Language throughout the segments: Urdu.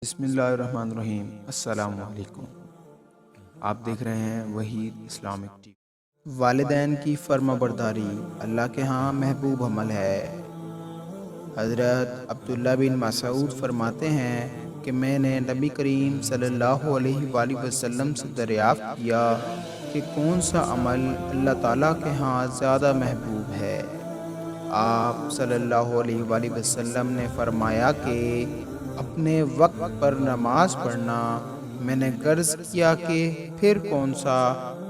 بسم اللہ الرحمن الرحیم۔ السلام علیکم۔ آپ دیکھ رہے ہیں وحید اسلامک ٹی وی۔ والدین کی فرما برداری اللہ کے ہاں محبوب عمل ہے۔ حضرت عبداللہ بن مسعود فرماتے ہیں کہ میں نے نبی کریم صلی اللہ علیہ وآلہ وسلم سے دریافت کیا کہ کون سا عمل اللہ تعالیٰ کے ہاں زیادہ محبوب ہے۔ آپ صلی اللہ علیہ وآلہ وسلم نے فرمایا کہ اپنے وقت پر نماز پڑھنا۔ میں نے عرض کیا کہ پھر کون سا؟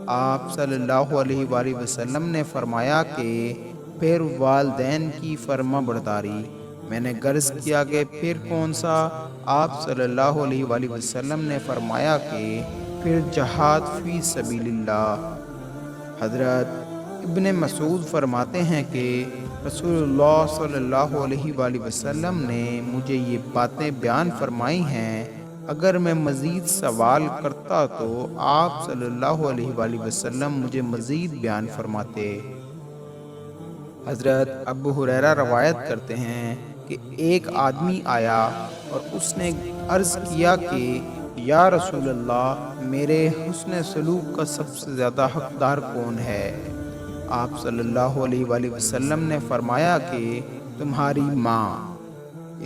آپ صلی اللہ علیہ وآلہ وسلم نے فرمایا کہ پھر والدین کی فرما برداری۔ میں نے عرض کیا کہ پھر کون سا؟ آپ صلی اللہ علیہ وآلہ وسلم نے فرمایا کہ پھر جہاد فی سبیل اللہ۔ حضرت ابن مسعود فرماتے ہیں کہ رسول اللہ صلی اللہ علیہ وآلہ وسلم نے مجھے یہ باتیں بیان فرمائی ہیں۔ اگر میں مزید سوال کرتا تو آپ صلی اللہ علیہ وآلہ وسلم مجھے مزید بیان فرماتے۔ حضرت ابو ہریرہ روایت کرتے ہیں کہ ایک آدمی آیا اور اس نے عرض کیا کہ یا رسول اللہ، میرے حسن سلوک کا سب سے زیادہ حقدار کون ہے؟ آپ صلی اللہ علیہ وآلہ وسلم نے فرمایا کہ تمہاری ماں۔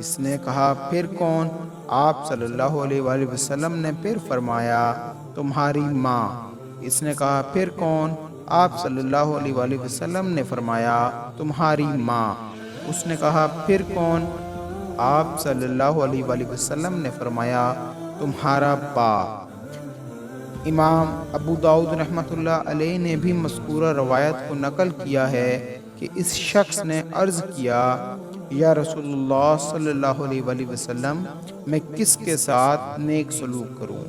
اس نے کہا پھر کون؟ آپ صلی اللہ علیہ وآلہ وسلم نے پھر فرمایا تمہاری ماں۔ اس نے کہا پھر کون؟ آپ صلی اللہ علیہ وآلہ وسلم نے فرمایا تمہاری ماں۔ اس نے کہا پھر کون؟ آپ صلی اللہ علیہ وآلہ وسلم نے فرمایا تمہارا باپ۔ امام ابو داؤد رحمۃ اللہ علیہ نے بھی مذکورہ روایت کو نقل کیا ہے کہ اس شخص نے عرض کیا یا رسول اللہ صلی اللہ علیہ وآلہ وسلم، میں کس کے ساتھ نیک سلوک کروں؟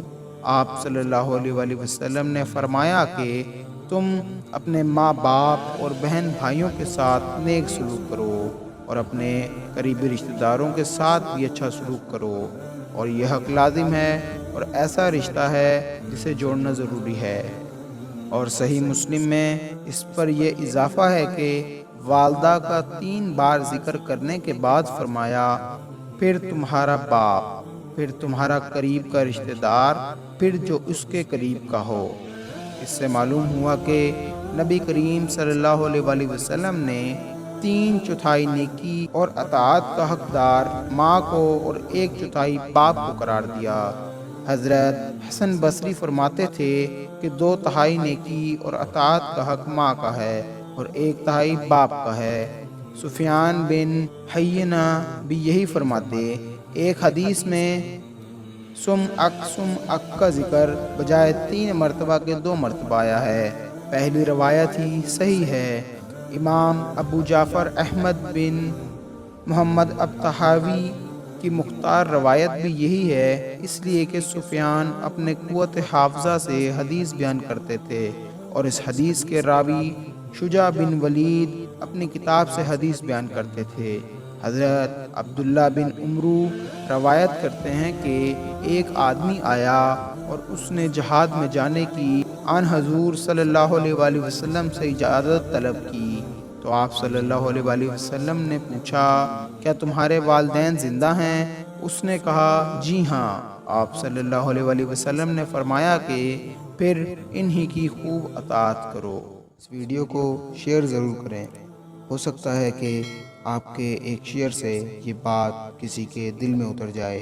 آپ صلی اللہ علیہ وآلہ وسلم نے فرمایا کہ تم اپنے ماں باپ اور بہن بھائیوں کے ساتھ نیک سلوک کرو اور اپنے قریبی رشتہ داروں کے ساتھ بھی اچھا سلوک کرو، اور یہ حق لازم ہے اور ایسا رشتہ ہے جسے جوڑنا ضروری ہے۔ اور صحیح مسلم میں اس پر یہ اضافہ ہے کہ والدہ کا 3 بار ذکر کرنے کے بعد فرمایا پھر تمہارا باپ، پھر تمہارا قریب کا رشتہ دار، پھر جو اس کے قریب کا ہو۔ اس سے معلوم ہوا کہ نبی کریم صلی اللہ علیہ وآلہ وسلم نے 3/4 نیکی اور اطاعت کا حقدار ماں کو اور 1/4 باپ کو قرار دیا۔ حضرت حسن بصری فرماتے تھے کہ 2/3 نیکی اور اطاعت کا حق ماں کا ہے اور 1/3 باپ کا ہے۔ سفیان بن حیینہ بھی یہی فرماتے۔ ایک حدیث میں سم اک کا ذکر بجائے 3 مرتبہ کے 2 مرتبہ آیا ہے۔ پہلی روایت ہی صحیح ہے۔ امام ابو جعفر احمد بن محمد الطحاوی کی مختار روایت بھی یہی ہے، اس لیے کہ سفیان اپنے قوت حافظہ سے حدیث بیان کرتے تھے اور اس حدیث کے راوی شجاع بن ولید اپنی کتاب سے حدیث بیان کرتے تھے۔ حضرت عبداللہ بن عمرو روایت کرتے ہیں کہ ایک آدمی آیا اور اس نے جہاد میں جانے کی آن حضور صلی اللہ علیہ وآلہ وسلم سے اجازت طلب کی، تو آپ صلی اللہ علیہ وآلہ وسلم نے پوچھا کیا تمہارے والدین زندہ ہیں؟ اس نے کہا جی ہاں۔ آپ صلی اللہ علیہ وآلہ وسلم نے فرمایا کہ پھر انہی کی خوب اطاعت کرو۔ اس ویڈیو کو شیئر ضرور کریں، ہو سکتا ہے کہ آپ کے ایک شیئر سے یہ بات کسی کے دل میں اتر جائے۔